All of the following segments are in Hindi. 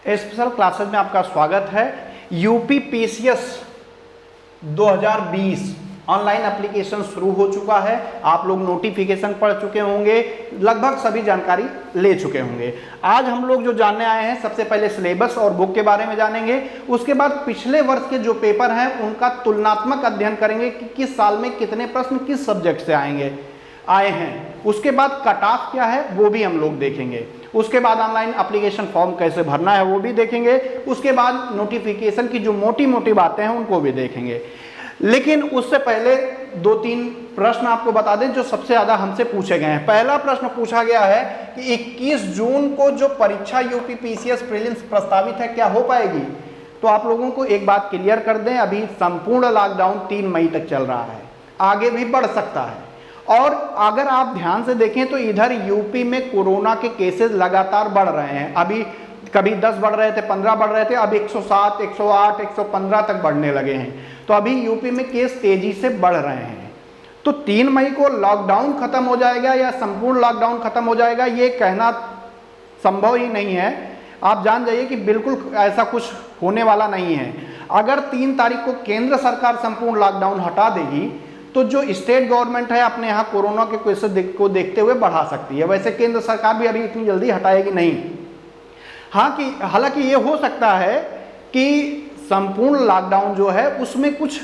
स्पेशल क्लासेस में आपका स्वागत है। यूपी पीसीएस 2020 ऑनलाइन एप्लीकेशन शुरू हो चुका है। आप लोग नोटिफिकेशन पढ़ चुके होंगे, लगभग सभी जानकारी ले चुके होंगे। आज हम लोग जो जानने आए हैं, सबसे पहले सिलेबस और बुक के बारे में जानेंगे। उसके बाद पिछले वर्ष के जो पेपर हैं उनका तुलनात्मक अध्ययन करेंगे कि किस साल में कितने प्रश्न किस सब्जेक्ट से आए हैं। उसके बाद कट ऑफ क्या है वो भी हम लोग देखेंगे। उसके बाद ऑनलाइन एप्लीकेशन फॉर्म कैसे भरना है वो भी देखेंगे। उसके बाद नोटिफिकेशन की जो मोटी मोटी बातें हैं उनको भी देखेंगे। लेकिन उससे पहले 2-3 प्रश्न आपको बता दें जो सबसे ज्यादा हमसे पूछे गए हैं। पहला प्रश्न पूछा गया है कि 21 जून को जो परीक्षा यूपी पीसीएस प्रीलिम्स प्रस्तावित है क्या हो पाएगी। तो आप लोगों को एक बात क्लियर कर दें, अभी संपूर्ण लॉकडाउन 3 मई तक चल रहा है, आगे भी बढ़ सकता है। और अगर आप ध्यान से देखें तो इधर यूपी में कोरोना के केसेस लगातार बढ़ रहे हैं। अभी कभी 10 बढ़ रहे थे, 15 बढ़ रहे थे, अब 107, 108, 115 तक बढ़ने लगे हैं। तो अभी यूपी में केस तेजी से बढ़ रहे हैं। तो 3 मई को लॉकडाउन खत्म हो जाएगा या संपूर्ण लॉकडाउन खत्म हो जाएगा ये कहना संभव ही नहीं है। आप जान जाइए कि बिल्कुल ऐसा कुछ होने वाला नहीं है। अगर 3 तारीख को केंद्र सरकार संपूर्ण लॉकडाउन हटा देगी तो जो स्टेट गवर्नमेंट है अपने यहाँ कोरोना के केसेस को देखते हुए बढ़ा सकती है। वैसे केंद्र सरकार भी अभी इतनी जल्दी हटाएगी नहीं। हालांकि ये हो सकता है कि संपूर्ण लॉकडाउन जो है उसमें कुछ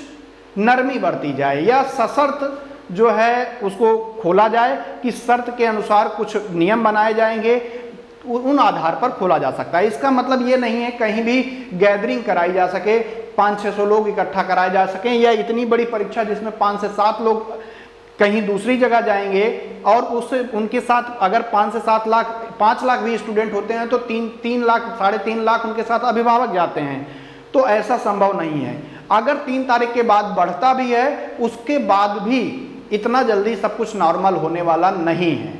नरमी बरती जाए या सशर्त जो है उसको खोला जाए कि शर्त के अनुसार कुछ नियम बनाए जाएंगे, उन आधार पर खोला जा सकता है। इसका मतलब ये नहीं है कहीं भी गैदरिंग कराई जा सके, 500-600 लोग इकट्ठा कराए जा सकें, या इतनी बड़ी परीक्षा जिसमें 5 से 7 लोग कहीं दूसरी जगह जाएंगे और उससे उनके साथ अगर 5 से 7 लाख 5 लाख भी स्टूडेंट होते हैं तो 3 लाख 3.5 लाख उनके साथ अभिभावक जाते हैं। तो ऐसा संभव नहीं है। अगर 3 तारीख के बाद बढ़ता भी है उसके बाद भी इतना जल्दी सब कुछ नॉर्मल होने वाला नहीं है।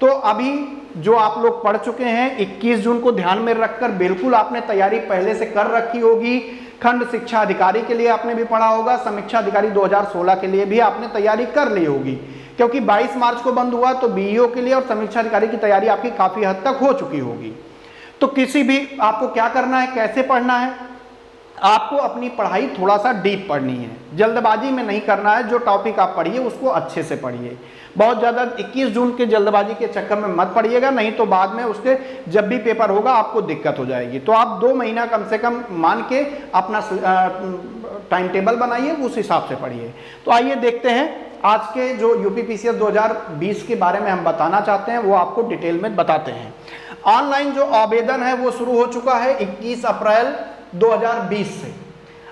तो अभी जो आप लोग पढ़ चुके हैं 21 जून को ध्यान में रखकर बिल्कुल आपने तैयारी पहले से कर रखी होगी। खंड शिक्षा अधिकारी के लिए आपने भी पढ़ा होगा, समीक्षा अधिकारी 2016 के लिए भी आपने तैयारी कर ली होगी, क्योंकि 22 मार्च को बंद हुआ तो बीईओ के लिए और समीक्षा अधिकारी की तैयारी आपकी काफी हद तक हो चुकी होगी। तो किसी भी आपको क्या करना है, कैसे पढ़ना है, आपको अपनी पढ़ाई थोड़ा सा डीप पढ़नी है, जल्दबाजी में नहीं करना है। जो टॉपिक आप पढ़िए उसको अच्छे से पढ़िए। बहुत ज़्यादा 21 जून के जल्दबाजी के चक्कर में मत पढ़िएगा, नहीं तो बाद में उसके जब भी पेपर होगा आपको दिक्कत हो जाएगी। तो आप 2 महीना कम से कम मान के अपना टाइम टेबल बनाइए, उस हिसाब से पढ़िए। तो आइए देखते हैं आज के जो यूपी पीसीएस 2020 के बारे में हम बताना चाहते हैं वो आपको डिटेल में बताते हैं। ऑनलाइन जो आवेदन है वो शुरू हो चुका है 21 अप्रैल 2020 से।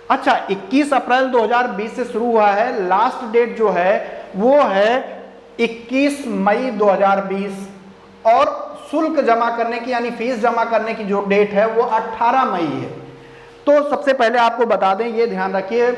अच्छा, 21 अप्रैल 2020 से शुरू हुआ है। लास्ट डेट जो है वो है 21 मई 2020 और शुल्क जमा करने की यानी फीस जमा करने की जो डेट है वो 18 मई है। तो सबसे पहले आपको बता दें, ये ध्यान रखिए,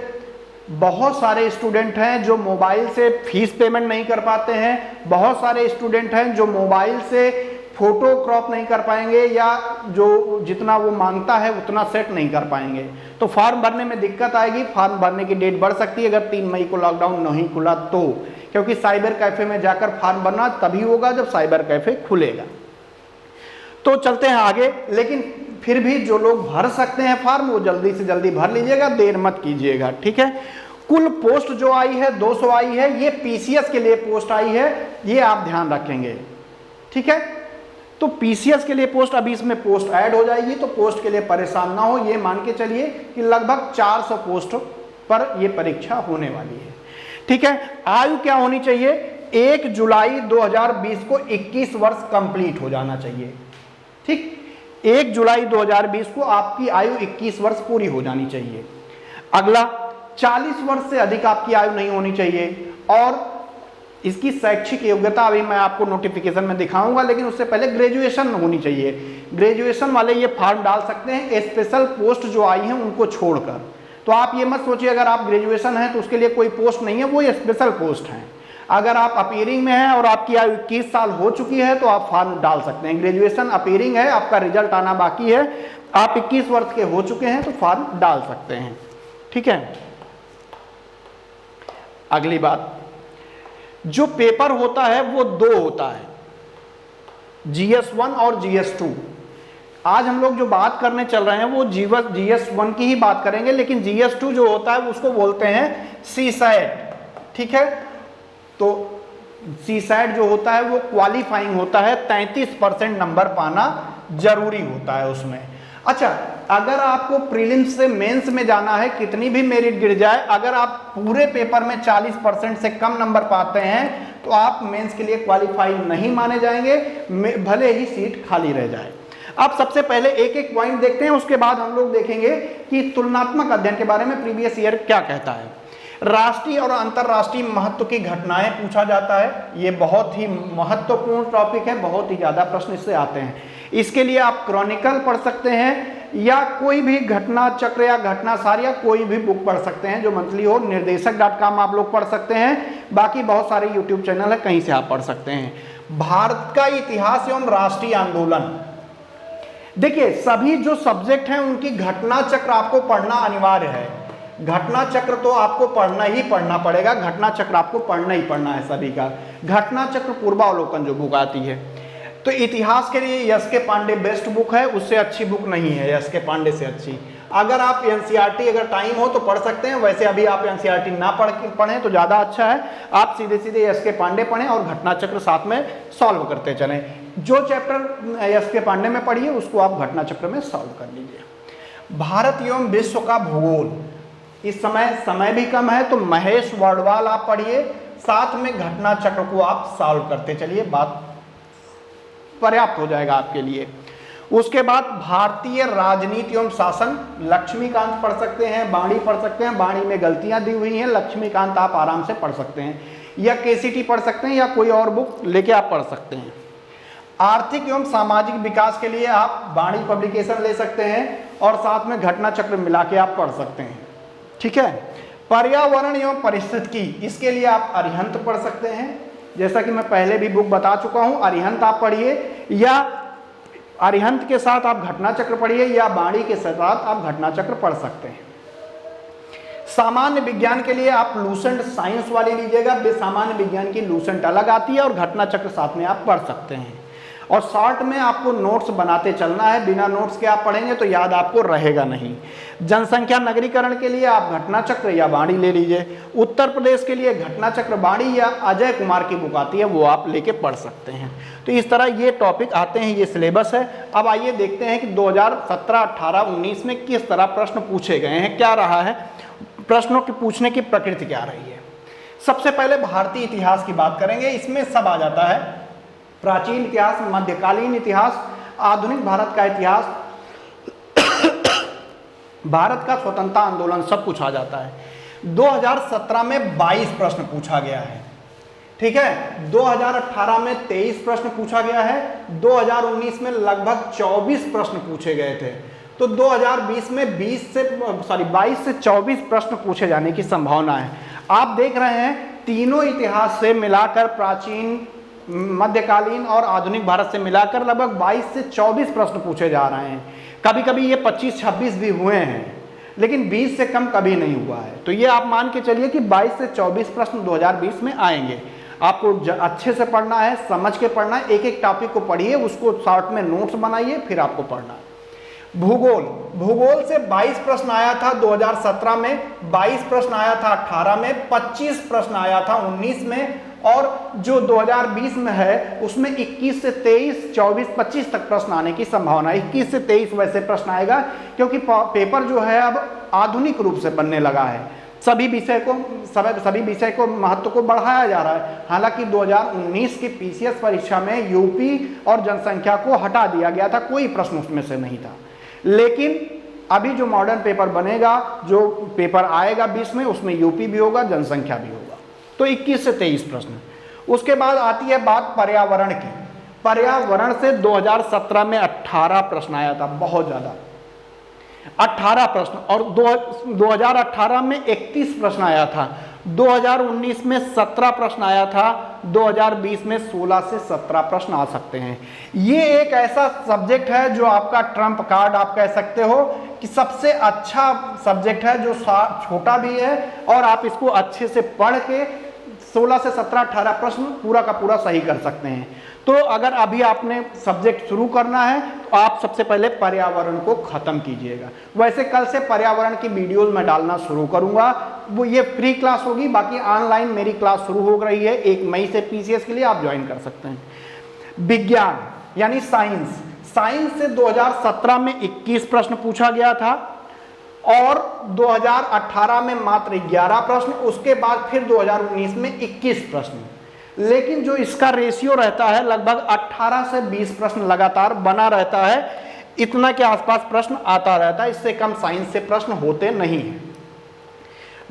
बहुत सारे स्टूडेंट हैं जो मोबाइल से फीस पेमेंट नहीं कर पाते हैं, बहुत सारे स्टूडेंट हैं जो मोबाइल से फोटो क्रॉप नहीं कर पाएंगे या जो जितना वो मांगता है उतना सेट नहीं कर पाएंगे। तो फॉर्म भरने में दिक्कत आएगी। फॉर्म भरने की डेट बढ़ सकती है अगर 3 मई को लॉकडाउन नहीं खुला तो, क्योंकि साइबर कैफे में जाकर फॉर्म भरना तभी होगा जब साइबर कैफे खुलेगा। तो चलते हैं आगे। लेकिन फिर भी जो लोग भर सकते हैं फॉर्म वो जल्दी से जल्दी भर लीजिएगा, देर मत कीजिएगा, ठीक है। कुल पोस्ट जो आई है 200 आई है, ये पीसीएस के लिए पोस्ट आई है, ये आप ध्यान रखेंगे, ठीक है। तो पीसीएस के लिए पोस्ट, अभी इसमें पोस्ट ऐड हो जाएगी तो पोस्ट के लिए परेशान ना हो। ये मान के चलिए कि लगभग 400 पोस्ट पर ये परीक्षा होने वाली है, ठीक है। आयु क्या होनी चाहिए, 1 जुलाई 2020 को 21 वर्ष कंप्लीट हो जाना चाहिए, ठीक। 1 जुलाई 2020 को आपकी आयु 21 वर्ष पूरी हो जानी चाहिए। अगला, 40 वर्ष से अधिक आपकी आयु नहीं होनी चाहिए। और इसकी शैक्षिक योग्यता अभी मैं आपको नोटिफिकेशन में दिखाऊंगा, लेकिन उससे पहले ग्रेजुएशन होनी चाहिए। ग्रेजुएशन वाले ये फॉर्म डाल सकते हैं स्पेशल पोस्ट जो आई हैं उनको छोड़कर। तो आप ये मत सोचिए अगर आप ग्रेजुएशन है तो उसके लिए कोई पोस्ट नहीं है, वो स्पेशल पोस्ट हैं। अगर आप अपीयरिंग में हैं और आपकी आयु 21 साल हो चुकी है तो आप फॉर्म डाल सकते हैं। ग्रेजुएशन अपीयरिंग है, आपका रिजल्ट आना बाकी है, आप 21 वर्ष के हो चुके हैं तो फॉर्म डाल सकते हैं, ठीक है। अगली बात, जो पेपर होता है वो 2 होता है, GS1 और GS2। आज हम लोग जो बात करने चल रहे हैं वो GS1 की ही बात करेंगे, लेकिन GS2 जो होता है उसको बोलते हैं CSAT, ठीक है। तो CSAT जो होता है वो क्वालिफाइंग होता है, 33% नंबर पाना जरूरी होता है उसमें। अच्छा, अगर आपको प्रीलिम्स से मेंस में जाना है, कितनी भी मेरिट गिर जाए, अगर आप पूरे पेपर में 40% से कम नंबर पाते हैं तो आप मेंस के लिए क्वालिफाई नहीं माने जाएंगे, भले ही सीट खाली रह जाए। अब सबसे पहले एक एक पॉइंट देखते हैं, उसके बाद हम लोग देखेंगे कि तुलनात्मक अध्ययन के बारे में प्रीवियस ईयर क्या कहता है। राष्ट्रीय और अंतर्राष्ट्रीय महत्व की घटनाएं पूछा जाता है, ये बहुत ही महत्वपूर्ण टॉपिक है, बहुत ही ज्यादा प्रश्न इससे आते हैं। इसके लिए आप क्रॉनिकल पढ़ सकते हैं या कोई भी घटना चक्र या घटनासार या कोई भी बुक पढ़ सकते हैं जो मंथली हो। निर्देशक.com आप लोग पढ़ सकते हैं, बाकी बहुत सारे यूट्यूब चैनल है, कहीं से आप पढ़ सकते हैं। भारत का इतिहास एवं राष्ट्रीय आंदोलन, देखिए सभी जो सब्जेक्ट हैं उनकी घटना चक्र आपको पढ़ना अनिवार्य है। घटना चक्र तो आपको पढ़ना ही पढ़ना पड़ेगा, घटना चक्र आपको पढ़ना ही पढ़ना है सभी का। घटना चक्र पूर्वावलोकन जो बुक आती है, तो इतिहास के लिए यस के पांडे बेस्ट बुक है, उससे अच्छी बुक नहीं है यस के पांडे से अच्छी। अगर आप एनसीईआरटी अगर टाइम हो तो पढ़ सकते हैं, वैसे अभी आप एनसीईआरटी ना पढ़ें तो ज़्यादा अच्छा है। आप सीधे सीधे यस के पांडे पढ़ें और घटना चक्र साथ में सॉल्व करते चलें। जो चैप्टर यस के पांडे में पढ़िए उसको आप घटना चक्र में सॉल्व कर लीजिए। भारत एवं विश्व का भूगोल, इस समय भी कम है तो महेश वर्डवाल आप पढ़िए, साथ में घटना चक्र को आप सॉल्व करते चलिए, बात पर्याप्त हो जाएगा आपके लिए। उसके बाद भारतीय राजनीति एवं शासन, लक्ष्मीकांत पढ़ सकते हैं, बाणी पढ़ सकते हैं, बाणी में गलतियां दी हुई हैं, लक्ष्मीकांत आप आराम से पढ़ सकते हैं, या केसीटी पढ़ सकते हैं या कोई और बुक लेके आप पढ़ सकते हैं। आर्थिक एवं सामाजिक विकास के लिए आप बाणी पब्लिकेशन ले सकते हैं और साथ में घटना चक्र मिला के आप पढ़ सकते हैं, ठीक है। पर्यावरण एवं परिस्थितिकी, इसके लिए आप अरिहंत पढ़ सकते हैं, जैसा कि मैं पहले भी बुक बता चुका हूं, अरिहंत आप पढ़िए, या अरिहंत के साथ आप घटना चक्र पढ़िए, या बाणी के साथ आप घटना चक्र पढ़ सकते हैं। सामान्य विज्ञान के लिए आप लूसेंट साइंस वाली लीजिएगा, सामान्य विज्ञान की लूसेंट अलग आती है और घटना चक्र साथ में आप पढ़ सकते हैं। और शॉर्ट में आपको नोट्स बनाते चलना है, बिना नोट्स के आप पढ़ेंगे तो याद आपको रहेगा नहीं। जनसंख्या नगरीकरण के लिए आप घटना चक्र या बाणी ले लीजिए। उत्तर प्रदेश के लिए घटना चक्र बाणी या अजय कुमार की बुक आती है, वो आप लेके पढ़ सकते हैं। तो इस तरह ये टॉपिक आते हैं, ये सिलेबस है। अब आइए देखते हैं कि 2017, 18, 19 में किस तरह प्रश्न पूछे गए हैं, क्या रहा है, प्रश्नों के पूछने की प्रकृति क्या रही है। सबसे पहले भारतीय इतिहास की बात करेंगे, इसमें सब आ जाता है, प्राचीन इतिहास, मध्यकालीन इतिहास, आधुनिक भारत का इतिहास, भारत का स्वतंत्रता आंदोलन, सब कुछ आ जाता है। 2017 में 22 प्रश्न पूछा गया है, ठीक है। 2018 में 23 प्रश्न पूछा गया है, 2019 में लगभग 24 प्रश्न पूछे गए थे। तो 2020 में 22 से 24 प्रश्न पूछे जाने की संभावना है। आप देख रहे हैं तीनों इतिहास से मिलाकर, प्राचीन, मध्यकालीन और आधुनिक भारत से मिलाकर लगभग 22 से 24 प्रश्न पूछे जा रहे हैं। कभी कभी ये 25-26 भी हुए हैं, लेकिन 20 से कम कभी नहीं हुआ है। तो ये आप मान के चलिए कि 22 से 24 प्रश्न 2020 में आएंगे। आपको अच्छे से पढ़ना है, समझ के पढ़ना है, एक एक टॉपिक को पढ़िए, उसको शॉर्ट में नोट्स बनाइए, फिर आपको पढ़ना है। भूगोल से 22 प्रश्न आया था 2017 में, 22 प्रश्न आया था 18 में, 25 प्रश्न आया था 19 में, और जो 2020 में है उसमें 21 से 23, 24, 25 तक प्रश्न आने की संभावना है। 21 से 23 वैसे प्रश्न आएगा, क्योंकि पेपर जो है अब आधुनिक रूप से बनने लगा है। सभी विषय को महत्व को बढ़ाया जा रहा है। हालांकि 2019 की पीसीएस परीक्षा में यूपी और जनसंख्या को हटा दिया गया था, कोई प्रश्न उसमें से नहीं था। लेकिन अभी जो मॉडर्न पेपर बनेगा, जो पेपर आएगा 20 में, उसमें यूपी भी होगा, जनसंख्या भी होगा। तो 21 से 23 प्रश्न। उसके बाद आती है बात पर्यावरण की। पर्यावरण से 2017 में 18 प्रश्न आया था, बहुत ज्यादा, 18 प्रश्न, और 2018 में 31 प्रश्न आया था, 2019 में 17 प्रश्न आया था, 2020 में 16 से 17 प्रश्न आ सकते हैं। ये एक ऐसा सब्जेक्ट है जो आपका ट्रम्प कार्ड आप कह सकते हो कि सबसे अच्छा सब्जेक्ट है, जो छोटा भी है और आप इसको अच्छे से पढ़ के 16 से 17, 18 प्रश्न पूरा का पूरा सही कर सकते हैं। तो अगर अभी आपने सब्जेक्ट शुरू करना है तो आप सबसे पहले पर्यावरण को खत्म कीजिएगा। वैसे कल से पर्यावरण की वीडियोस मैं डालना शुरू करूंगा, वो ये फ्री क्लास होगी, बाकी ऑनलाइन मेरी क्लास शुरू हो रही है 1 मई से पीसीएस के लिए आप ज्वाइन कर सकते हैं। विज्ञान यानी साइंस, साइंस से 2017 में 21 प्रश्न पूछा गया था और 2018 में मात्र 11 प्रश्न, उसके बाद फिर 2019 में 21 प्रश्न। लेकिन जो इसका रेशियो रहता है लगभग 18 से 20 प्रश्न लगातार बना रहता है, इतना के आसपास प्रश्न आता रहता है, इससे कम साइंस से प्रश्न होते नहीं हैं।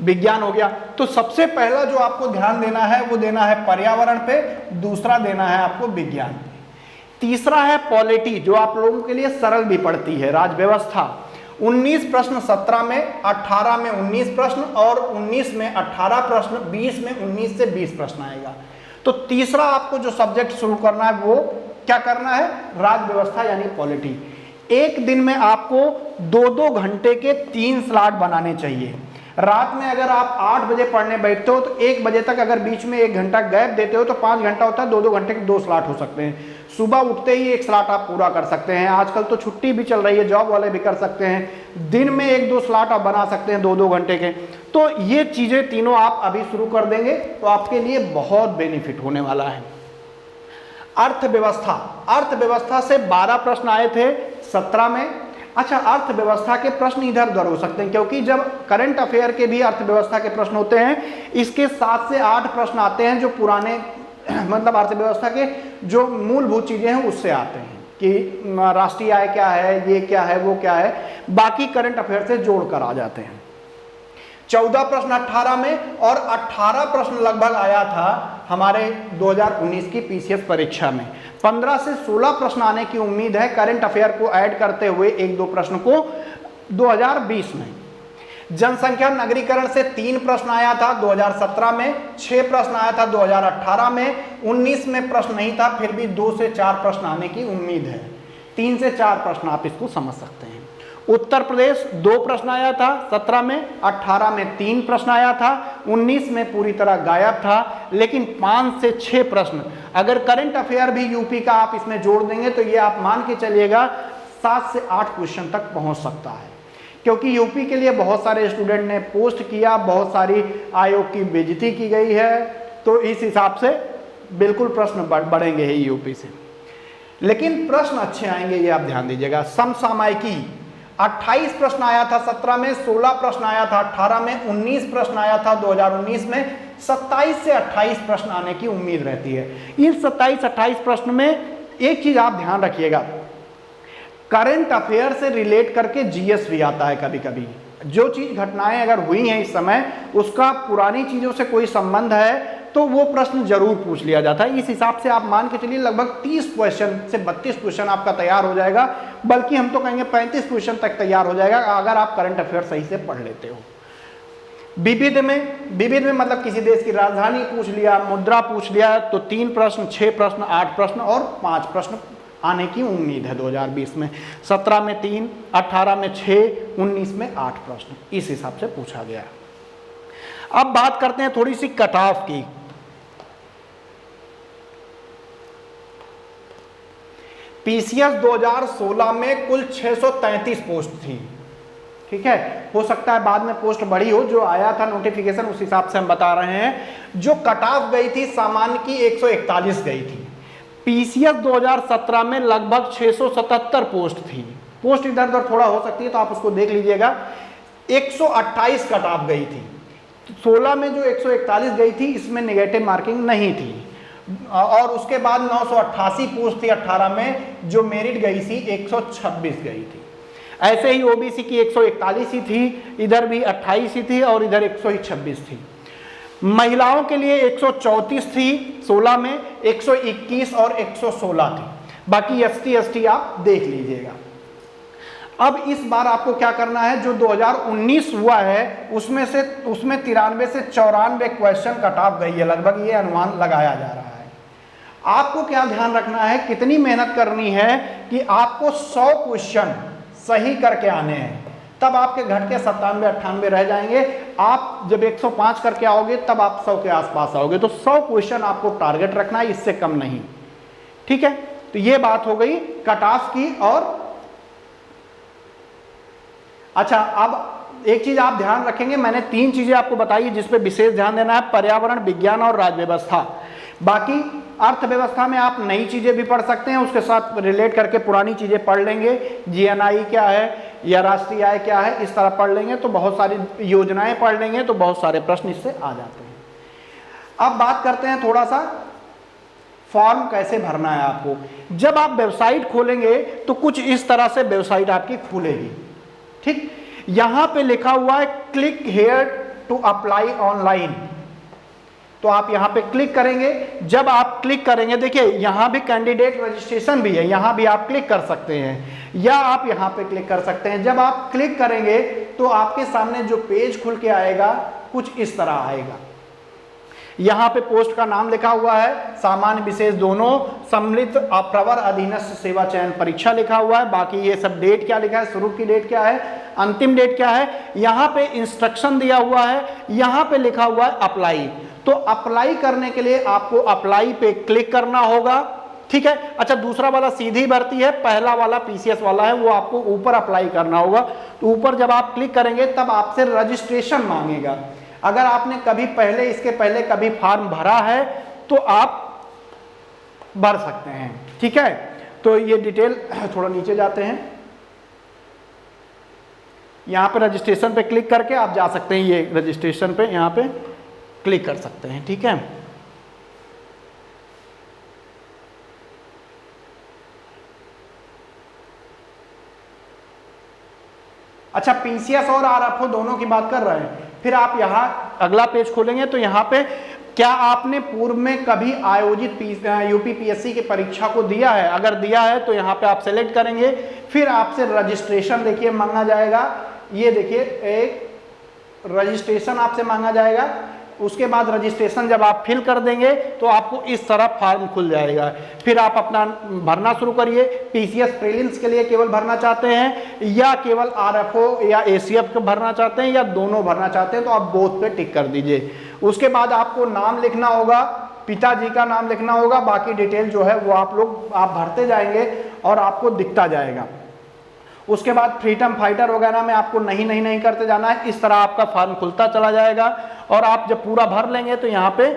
विज्ञान हो गया, तो सबसे पहला जो आपको ध्यान देना है वो देना है पर्यावरण पे, दूसरा देना है आपको विज्ञान पे, तीसरा है पॉलिटी जो आप लोगों के लिए सरल भी पड़ती है, राज्य व्यवस्था। 19 प्रश्न 17 में, 18 में 19 प्रश्न और 19 में 18 प्रश्न, 20 में 19 से 20 प्रश्न आएगा। तो तीसरा आपको जो सब्जेक्ट शुरू करना है वो क्या करना है, राज्य व्यवस्था यानी पॉलिटी। एक दिन में आपको 2-2 घंटे के 3 स्लॉट बनाने चाहिए। रात में अगर आप 8 बजे पढ़ने बैठते हो तो 1 बजे तक अगर बीच में 1 घंटा गैप देते हो तो 5 घंटा होता है, 2-2 घंटे के 2 स्लॉट हो सकते हैं। सुबह उठते ही 1 स्लॉट आप पूरा कर सकते हैं, आजकल तो छुट्टी भी चल रही है, जॉब वाले भी कर सकते हैं। दिन में 1-2 स्लॉट आप बना सकते हैं 2-2 घंटे के। तो ये चीजें तीनों आप अभी शुरू कर देंगे तो आपके लिए बहुत बेनिफिट होने वाला है। अर्थव्यवस्था, अर्थव्यवस्था से 12 प्रश्न आए थे 17 में। अच्छा, अर्थव्यवस्था के प्रश्न इधर उधर हो सकते हैं क्योंकि जब करंट अफेयर के भी अर्थव्यवस्था के प्रश्न होते हैं, इसके 7 से 8 प्रश्न आते हैं जो पुराने मतलब अर्थव्यवस्था के जो मूलभूत चीजें हैं उससे आते हैं कि राष्ट्रीय आय क्या है, ये क्या है, वो क्या है, बाकी करंट अफेयर से जोड़कर आ जाते हैं। 14 प्रश्न 18 में और 18 प्रश्न लगभग आया था हमारे 2019 की पीसीएस परीक्षा में। 15 से 16 प्रश्न आने की उम्मीद है करंट अफेयर को ऐड करते हुए 1-2 प्रश्न को 2020 में। जनसंख्या नगरीकरण से 3 प्रश्न आया था 2017 में, 6 प्रश्न आया था 2018 में, 19 में प्रश्न नहीं था, फिर भी 2 से 4 प्रश्न आने की उम्मीद है। 3 से 4 प्रश्न आप इसको समझ सकते हैं। उत्तर प्रदेश 2 प्रश्न आया था 17 में, 18 में 3 प्रश्न आया था, 19 में पूरी तरह गायब था, लेकिन 5 से 6 प्रश्न अगर करंट अफेयर भी यूपी का आप इसमें जोड़ देंगे तो ये आप मान के चलिएगा 7 से 8 क्वेश्चन तक पहुंच सकता है, क्योंकि यूपी के लिए बहुत सारे स्टूडेंट ने पोस्ट किया, बहुत सारी आयोग की बेइज्जती की गई है, तो इस हिसाब से बिल्कुल प्रश्न बढ़ेंगे ही यूपी से। लेकिन प्रश्न अच्छे आएंगे, ये आप ध्यान दीजिएगा। समसामयिकी 28 प्रश्न आया था 17 में, 16 प्रश्न आया था 18 में, 19 प्रश्न आया था 2019 में, 27 से 28 प्रश्न आने की उम्मीद रहती है। इन 27-28 प्रश्न में एक चीज आप ध्यान रखिएगा, करंट अफेयर से रिलेट करके जीएस भी आता है कभी कभी। जो चीज घटनाएं अगर हुई हैं इस समय, उसका पुरानी चीजों से कोई संबंध है तो वो प्रश्न जरूर पूछ लिया जाता है। इस हिसाब से आप मान के चलिए लगभग 30 क्वेश्चन से 32 क्वेश्चन आपका तैयार हो जाएगा, बल्कि हम तो कहेंगे 35 क्वेश्चन तक तैयार हो जाएगा अगर आप करंट अफेयर सही से पढ़ लेते हो। विविध में मतलब किसी देश की राजधानी पूछ लिया, मुद्रा पूछ लिया, तो 3 प्रश्न, 6 प्रश्न, 8 प्रश्न और 5 प्रश्न आने की उम्मीद है 2020 में। 17 में 3, 18 में 6, 19 में 8 प्रश्न इस हिसाब से पूछा गया। अब बात करते हैं थोड़ी सी कट ऑफ की। पीसीएस 2016 में कुल 633 पोस्ट थी, ठीक है। हो सकता है बाद में पोस्ट बढ़ी हो, जो आया था नोटिफिकेशन उस हिसाब से हम बता रहे हैं। जो कट ऑफ गई थी सामान्य की 141 गई थी। पीसीएस 2017 में लगभग 677 पोस्ट थी। पोस्ट इधर उधर थोड़ा हो सकती है तो आप उसको देख लीजिएगा। 128 कट ऑफ गई थी। 16 में जो 141 गई थी इसमें नेगेटिव मार्किंग नहीं थी, और उसके बाद 988 पोस्ट थी 18 में, जो मेरिट गई थी 126 गई थी। ऐसे ही ओबीसी की 141 ही थी, इधर भी 28 ही थी और इधर 126 थी। महिलाओं के लिए 134 थी 16 में, 121 और 116 थी। बाकी एसटी एसटी आप देख लीजिएगा। अब इस बार आपको क्या करना है, जो 2019 हुआ है उसमें 93 से 94 क्वेश्चन कट ऑफ गई है लगभग, ये अनुमान लगाया जा रहा है। आपको क्या ध्यान रखना है, कितनी मेहनत करनी है कि आपको 100 क्वेश्चन सही करके आने हैं, तब आपके घट के 97-98 रह जाएंगे। आप जब 105 करके आओगे तब आप 100 के आसपास आओगे। तो 100 क्वेश्चन आपको टारगेट रखना है, इससे कम नहीं। ठीक है, तो ये बात हो गई कट ऑफ की। और अच्छा, अब एक चीज आप ध्यान रखेंगे, मैंने 3 चीजें आपको बताई जिस पे विशेष ध्यान देना है, पर्यावरण, विज्ञान और राज्य व्यवस्था। बाकी अर्थव्यवस्था में आप नई चीजें भी पढ़ सकते हैं, उसके साथ रिलेट करके पुरानी चीजें पढ़ लेंगे, जीएनआई क्या है या राष्ट्रीय आय क्या है, इस तरह पढ़ लेंगे तो बहुत सारी योजनाएं पढ़ लेंगे तो बहुत सारे प्रश्न इससे आ जाते हैं। अब बात करते हैं थोड़ा सा फॉर्म कैसे भरना है आपको। जब आप वेबसाइट खोलेंगे तो कुछ इस तरह से वेबसाइट आपकी खुलेगी, ठीक। यहां पे लिखा हुआ है click here to apply online, तो आप यहां पे क्लिक करेंगे। जब आप क्लिक करेंगे, देखिए यहां भी कैंडिडेट रजिस्ट्रेशन भी है, यहां भी आप क्लिक कर सकते हैं या आप यहां पे क्लिक कर सकते हैं। जब आप क्लिक करेंगे तो आपके सामने जो पेज खुल के आएगा कुछ इस तरह आएगा। यहां पे पोस्ट का नाम लिखा हुआ है, सामान्य विशेष दोनों, सम्मिलित प्रवर अधीनस्थ सेवा चयन परीक्षा लिखा हुआ है। बाकी ये सब डेट क्या लिखा है, शुरू की डेट क्या है, अंतिम डेट क्या है। यहां पे इंस्ट्रक्शन दिया हुआ है, यहां पे लिखा हुआ है अप्लाई। तो अप्लाई करने के लिए आपको अप्लाई पे क्लिक करना होगा, ठीक है। अच्छा, दूसरा वाला सीधी भर्ती है, पहला वाला पीसीएस वाला है, वो आपको ऊपर अप्लाई करना होगा। तो ऊपर जब आप क्लिक करेंगे तब आपसे रजिस्ट्रेशन मांगेगा। अगर आपने कभी पहले, इसके पहले कभी फॉर्म भरा है तो आप भर सकते हैं, ठीक है। तो ये डिटेल, थोड़ा नीचे जाते हैं, यहां पे रजिस्ट्रेशन पे क्लिक करके आप जा सकते हैं, ये रजिस्ट्रेशन पे यहां पे क्लिक कर सकते हैं, ठीक है। अच्छा, पीसीएस और आरएफओ दोनों की बात कर रहे हैं। फिर आप यहां अगला पेज खोलेंगे तो यहां पे क्या आपने पूर्व में कभी आयोजित यूपीपीएससी की परीक्षा को दिया है, अगर दिया है तो यहां पे आप सेलेक्ट करेंगे। फिर आपसे रजिस्ट्रेशन देखिए मांगा जाएगा, ये देखिए एक रजिस्ट्रेशन आपसे मांगा जाएगा। उसके बाद रजिस्ट्रेशन जब आप फिल कर देंगे तो आपको इस तरह फॉर्म खुल जाएगा। फिर आप अपना भरना शुरू करिए। पीसीएस प्रीलिम्स के लिए केवल भरना चाहते हैं या केवल आरएफओ या एसीएफ को भरना चाहते हैं या दोनों भरना चाहते हैं तो आप बोथ पे टिक कर दीजिए। उसके बाद आपको नाम लिखना होगा, पिताजी का नाम लिखना होगा, बाकी डिटेल जो है वो आप भरते जाएंगे और आपको दिखता जाएगा। उसके बाद फ्रीडम फाइटर वगैरह में आपको नहीं करते जाना है, इस तरह आपका फॉर्म खुलता चला जाएगा। और आप जब पूरा भर लेंगे तो यहाँ पे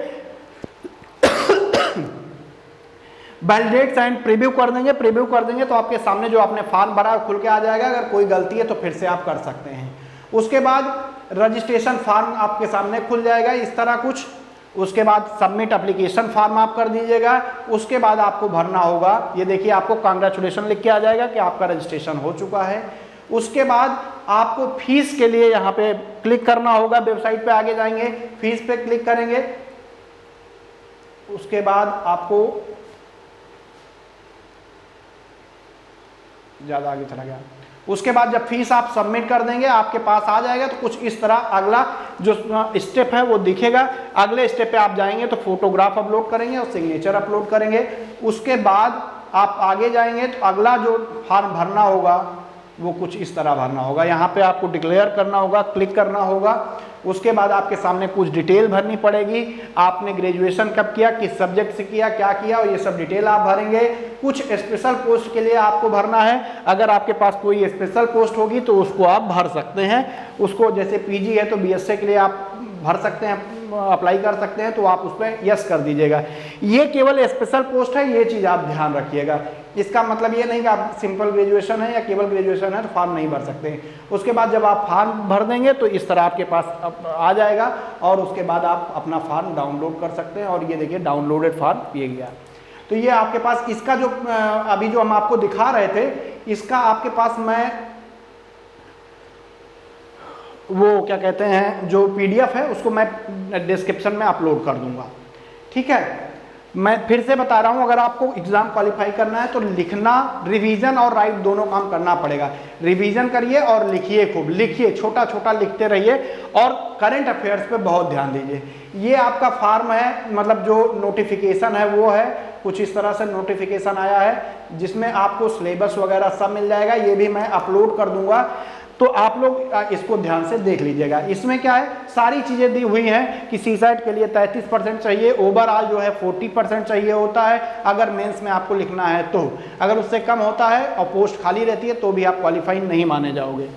वैलिडेट्स एंड प्रीव्यू कर देंगे। प्रीव्यू कर देंगे तो आपके सामने जो आपने फॉर्म भरा खुल के आ जाएगा। अगर कोई गलती है तो फिर से आप कर सकते हैं। उसके बाद रजिस्ट्रेशन फॉर्म आपके सामने खुल जाएगा इस तरह कुछ। उसके बाद सबमिट एप्लीकेशन फॉर्म आप कर दीजिएगा। उसके बाद आपको भरना होगा, ये देखिए आपको कांग्रेचुलेशन लिख के आ जाएगा कि आपका रजिस्ट्रेशन हो चुका है। उसके बाद आपको फीस के लिए यहाँ पे क्लिक करना होगा, वेबसाइट पे आगे जाएंगे, फीस पे क्लिक करेंगे। उसके बाद आपको ज़्यादा आगे चला गया। उसके बाद जब फीस आप सबमिट कर देंगे आपके पास आ जाएगा तो कुछ इस तरह अगला जो स्टेप है वो दिखेगा। अगले स्टेप पे आप जाएंगे तो फोटोग्राफ अपलोड करेंगे और सिग्नेचर अपलोड करेंगे। उसके बाद आप आगे जाएंगे तो अगला जो फॉर्म भरना होगा वो कुछ इस तरह भरना होगा। यहाँ पे आपको डिक्लेयर करना होगा, क्लिक करना होगा। उसके बाद आपके सामने कुछ डिटेल भरनी पड़ेगी। आपने ग्रेजुएशन कब किया, किस सब्जेक्ट से किया, क्या किया, और ये सब डिटेल आप भरेंगे। कुछ स्पेशल पोस्ट के लिए आपको भरना है। अगर आपके पास कोई स्पेशल पोस्ट होगी तो उसको आप भर सकते हैं। उसको जैसे पीजी है तो बीएससी के लिए आप भर सकते हैं, अप्लाई कर सकते हैं, तो आप उस पर यस कर दीजिएगा। ये केवल स्पेशल पोस्ट है, ये चीज़ आप ध्यान रखिएगा। इसका मतलब ये नहीं कि आप सिंपल ग्रेजुएशन है या केवल ग्रेजुएशन है तो फॉर्म नहीं भर सकते। उसके बाद जब आप फॉर्म भर देंगे तो इस तरह आपके पास आ जाएगा और उसके बाद आप अपना फॉर्म डाउनलोड कर सकते हैं। और ये देखिए डाउनलोडेड फॉर्म ये गया। तो ये आपके पास इसका जो अभी जो हम आपको दिखा रहे थे, इसका आपके पास मैं वो क्या कहते हैं जो पीडीएफ है उसको मैं डिस्क्रिप्शन में अपलोड कर दूंगा, ठीक है। मैं फिर से बता रहा हूं, अगर आपको एग्जाम क्वालिफाई करना है तो लिखना, रिवीजन और राइट दोनों काम करना पड़ेगा। रिवीजन करिए और लिखिए, खूब लिखिए, छोटा छोटा लिखते रहिए और करंट अफेयर्स पे बहुत ध्यान दीजिए। ये आपका फॉर्म है, मतलब जो नोटिफिकेशन है वो है कुछ इस तरह से नोटिफिकेशन आया है जिसमें आपको सिलेबस वगैरह सब मिल जाएगा। ये भी मैं अपलोड कर दूंगा। तो आप लोग इसको ध्यान से देख लीजिएगा। इसमें क्या है, सारी चीजें दी हुई हैं कि सीसैट के लिए 33% चाहिए, ओवरऑल जो है 40% चाहिए होता है अगर मेंस में आपको लिखना है तो। अगर उससे कम होता है और पोस्ट खाली रहती है तो भी आप क्वालिफाई नहीं माने जाओगे।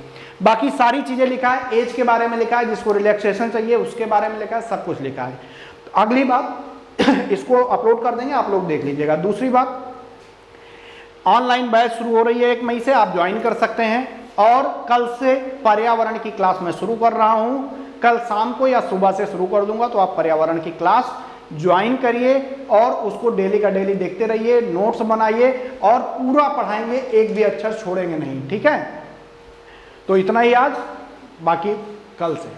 बाकी सारी चीजें लिखा है, एज के बारे में लिखा है, जिसको रिलैक्सेशन चाहिए उसके बारे में लिखा है, सब कुछ लिखा है। अगली बात इसको अपलोड कर देंगे, आप लोग देख लीजिएगा। दूसरी बात, ऑनलाइन बैच शुरू हो रही है 1 मई से, आप ज्वाइन कर सकते हैं। और कल से पर्यावरण की क्लास मैं शुरू कर रहा हूं, कल शाम को या सुबह से शुरू कर दूंगा, तो आप पर्यावरण की क्लास ज्वाइन करिए और उसको डेली का डेली देखते रहिए, नोट्स बनाइए और पूरा पढ़ाएंगे, एक भी अक्षर छोड़ेंगे नहीं, ठीक है। तो इतना ही आज, बाकी कल से।